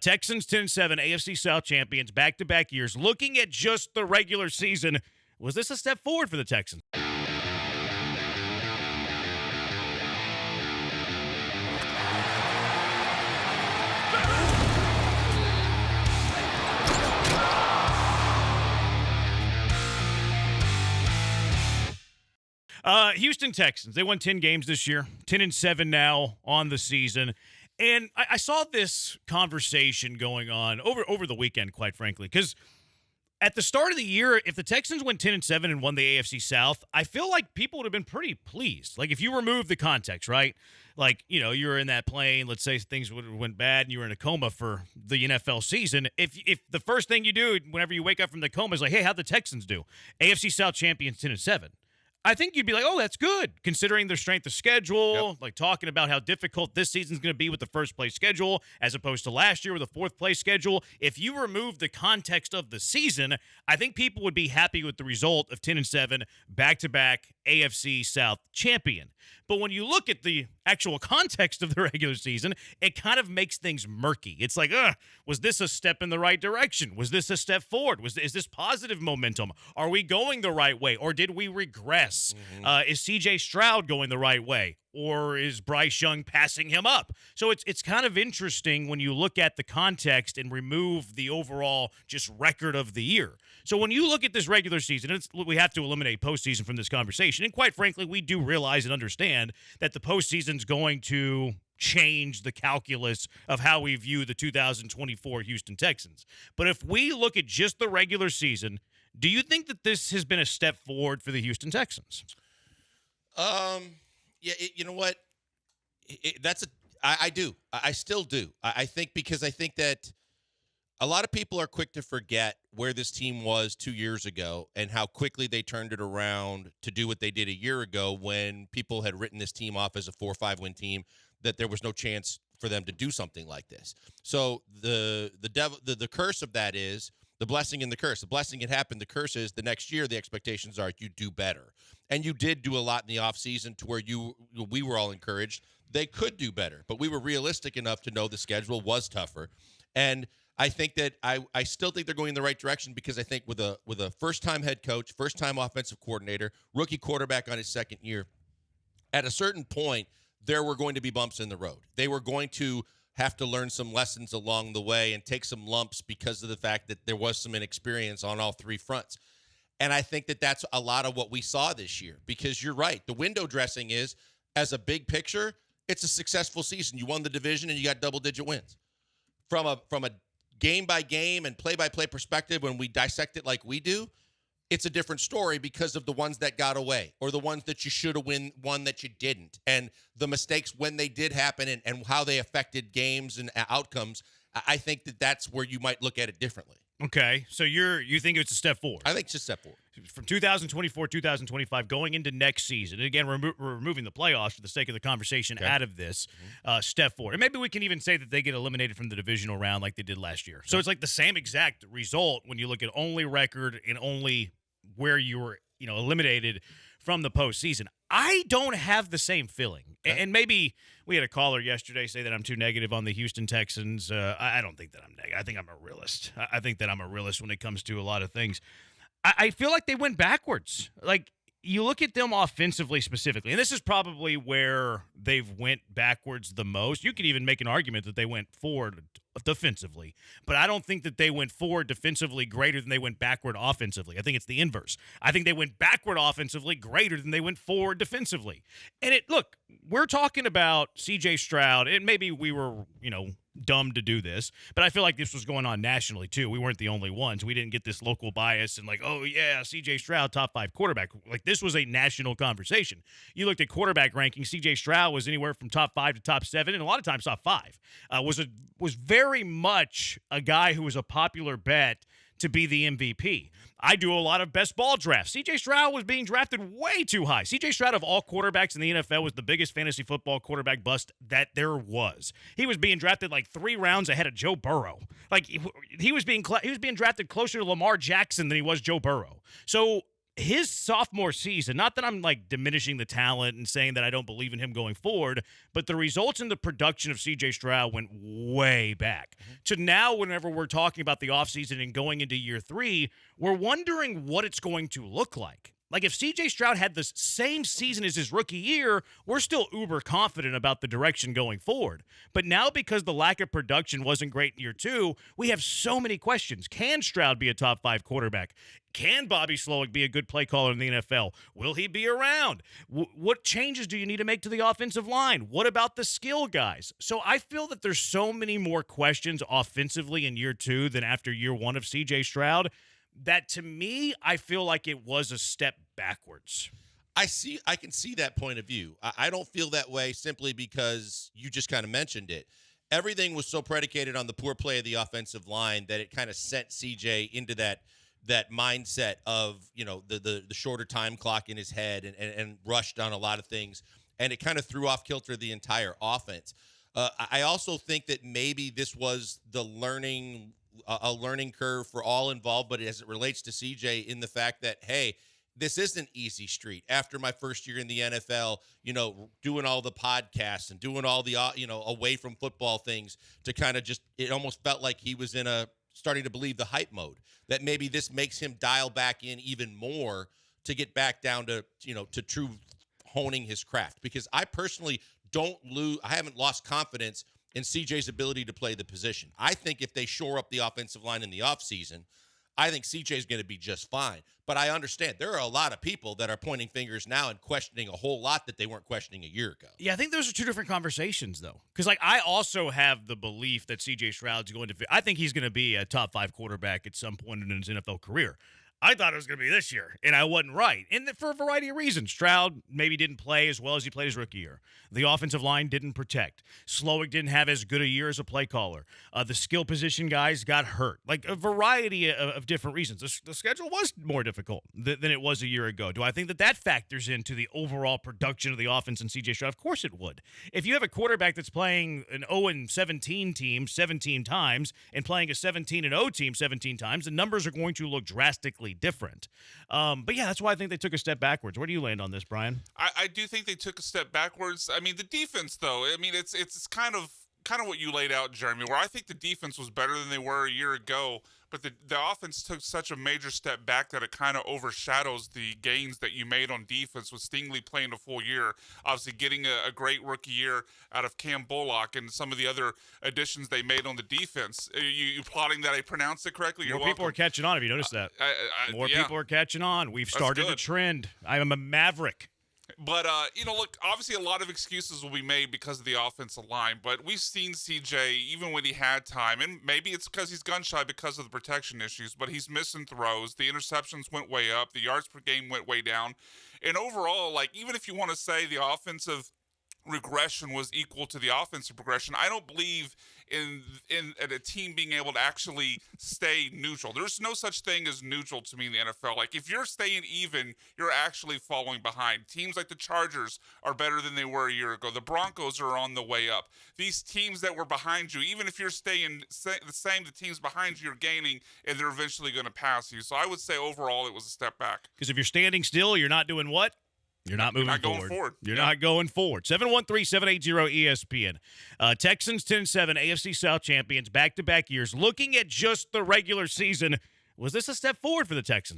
Texans 10-7, AFC South champions, back-to-back years. Looking at just the regular season, was this a step forward for the Texans? Houston Texans, they won 10 games this year, 10-7 now on the season. And I saw this conversation going on over the weekend, quite frankly, because at the start of the year, if the Texans went 10-7 and won the AFC South, I feel like people would have been pretty pleased. Like, if you remove the context, right? Like, you know, you were in that plane, let's say things went bad and you were in a coma for the NFL season. If the first thing you do whenever you wake up from the coma is like, hey, how'd the Texans do? AFC South champions 10-7. I think you'd be like, oh, that's good, considering their strength of schedule, like talking about how difficult this season's going to be with the first-place schedule as opposed to last year with a fourth-place schedule. If you remove the context of the season, I think people would be happy with the result of 10-7, back-to-back AFC South champion. But when you look at the actual context of the regular season, it kind of makes things murky. It's like, was this a step in the right direction? Was this a step forward? Is this positive momentum? Are we going the right way, or did we regress? Is CJ Stroud going the right way, or is Bryce Young passing him up? So it's kind of interesting when you look at the context and remove the overall just record of the year. So when you look at this regular season, we have to eliminate postseason from this conversation. And quite frankly, we do realize and understand that the postseason's going to change the calculus of how we view the 2024 Houston Texans. But if we look at just the regular season, do you think that this has been a step forward for the Houston Texans? Yeah, you know what? I do. I still do. I think because I think that a lot of people are quick to forget where this team was 2 years ago and how quickly they turned it around to do what they did a year ago when people had written this team off as a 4 or 5 win team, that there was no chance for them to do something like this. So the curse of that is the blessing and the curse. The blessing had happened. The curse is the next year the expectations are you do better. And you did do a lot in the offseason to where we were all encouraged. They could do better, but we were realistic enough to know the schedule was tougher. And I think that I still think they're going in the right direction because I think with a first-time head coach, first-time offensive coordinator, rookie quarterback on his second year, at a certain point, there were going to be bumps in the road. They were going to have to learn some lessons along the way and take some lumps because of the fact that there was some inexperience on all three fronts. And I think that that's a lot of what we saw this year because you're right. The window dressing is, as a big picture, it's a successful season. You won the division and you got double-digit wins. From a game-by-game and play-by-play perspective, when we dissect it like we do, it's a different story because of the ones that got away or the ones that you should have won that you didn't, and the mistakes when they did happen and how they affected games and outcomes. I think that that's where you might look at it differently. Okay, so you think it's a step forward? I think it's a step forward. From 2024, 2025, going into next season, and again, we're removing the playoffs for the sake of the conversation out of this, step forward. And maybe we can even say that they get eliminated from the divisional round like they did last year. So it's like the same exact result when you look at only record and only where you were, eliminated from the postseason. I don't have the same feeling. And maybe we had a caller yesterday say that I'm too negative on the Houston Texans. I don't think that I'm negative. I think I'm a realist. I think that I'm a realist when it comes to a lot of things. I feel like they went backwards. Like, you look at them offensively specifically, and this is probably where they've went backwards the most. You could even make an argument that they went forward defensively, but I don't think that they went forward defensively greater than they went backward offensively. I think it's the inverse. I think they went backward offensively greater than they went forward defensively. And look, we're talking about CJ Stroud, and maybe we were, dumb to do this, but I feel like this was going on nationally too. We weren't the only ones. We didn't get this local bias and like, oh yeah, CJ Stroud, top 5 quarterback. Like, this was a national conversation. You looked at quarterback rankings, CJ Stroud was anywhere from top 5 to top 7, and a lot of times top 5. Was very much a guy who was a popular bet to be the MVP. I do a lot of best ball drafts. CJ Stroud was being drafted way too high. CJ Stroud, of all quarterbacks in the NFL, was the biggest fantasy football quarterback bust that there was. He was being drafted like 3 rounds ahead of Joe Burrow. Like, he was being drafted closer to Lamar Jackson than he was Joe Burrow. So his sophomore season, not that I'm like diminishing the talent and saying that I don't believe in him going forward, but the results in the production of CJ Stroud went way back. To now, whenever we're talking about the offseason and going into year 3, we're wondering what it's going to look like. Like, if CJ Stroud had the same season as his rookie year, we're still uber confident about the direction going forward. But now, because the lack of production wasn't great in year 2, we have so many questions. Can Stroud be a top 5 quarterback? Can Bobby Slowick be a good play caller in the NFL? Will he be around? What changes do you need to make to the offensive line? What about the skill guys? So I feel that there's so many more questions offensively in year 2 than after year 1 of CJ Stroud, that to me, I feel like it was a step backwards. I can see that point of view. I don't feel that way simply because you just kind of mentioned it. Everything was so predicated on the poor play of the offensive line that it kind of sent CJ into that mindset of, the shorter time clock in his head and rushed on a lot of things. And it kind of threw off kilter the entire offense. I also think that maybe this was a learning curve for all involved, but as it relates to CJ, in the fact that, hey, this isn't easy street. After my first year in the NFL, doing all the podcasts and doing all the, away from football things, to kind of it almost felt like he was starting to believe the hype mode, that maybe this makes him dial back in even more to get back down to, to true honing his craft. Because I personally I haven't lost confidence in CJ's ability to play the position. I think if they shore up the offensive line in the offseason, I think CJ's going to be just fine. But I understand there are a lot of people that are pointing fingers now and questioning a whole lot that they weren't questioning a year ago. Yeah, I think those are two different conversations, though. Because, I also have the belief that CJ Stroud's going to – I think he's going to be a top 5 quarterback at some point in his NFL career. I thought it was going to be this year, and I wasn't right. And for a variety of reasons. Stroud maybe didn't play as well as he played his rookie year. The offensive line didn't protect. Slowick didn't have as good a year as a play caller. The skill position guys got hurt. Like, a variety of different reasons. The schedule was more difficult than it was a year ago. Do I think that factors into the overall production of the offense in CJ Stroud? Of course it would. If you have a quarterback that's playing an 0-17 team 17 times and playing a 17-0 team 17 times, the numbers are going to look drastically different. But yeah, that's why I think they took a step backwards. Where do you land on this, Brian? I do think they took a step backwards. I mean, the defense, though, it's kind of what you laid out, Jeremy, where I think the defense was better than they were a year ago, but the offense took such a major step back that it kind of overshadows the gains that you made on defense, with Stingley playing a full year, obviously getting a great rookie year out of Cam Bullock and some of the other additions they made on the defense. You plotting that I pronounced it correctly? More people are catching on. Have you noticed that? More people are catching on. We've started a trend. I am a maverick. But, look, obviously a lot of excuses will be made because of the offensive line, but we've seen CJ, even when he had time, and maybe it's because he's gun-shy because of the protection issues, but he's missing throws. The interceptions went way up. The yards per game went way down. And overall, even if you want to say the offensive regression was equal to the offensive progression, I don't believe in a team being able to actually stay neutral. There's no such thing as neutral to me in the NFL. If you're staying even, you're actually falling behind. Teams like the Chargers are better than they were a year ago. The Broncos are on the way up. These teams that were behind you, even if you're staying the same, the teams behind you are gaining, and they're eventually going to pass you. So I would say overall it was a step back. Because if you're standing still, you're not doing what? You're not moving forward. You're not going forward. 713-780-ESPN. Texans 10-7, AFC South champions, back-to-back years. Looking at just the regular season, was this a step forward for the Texans?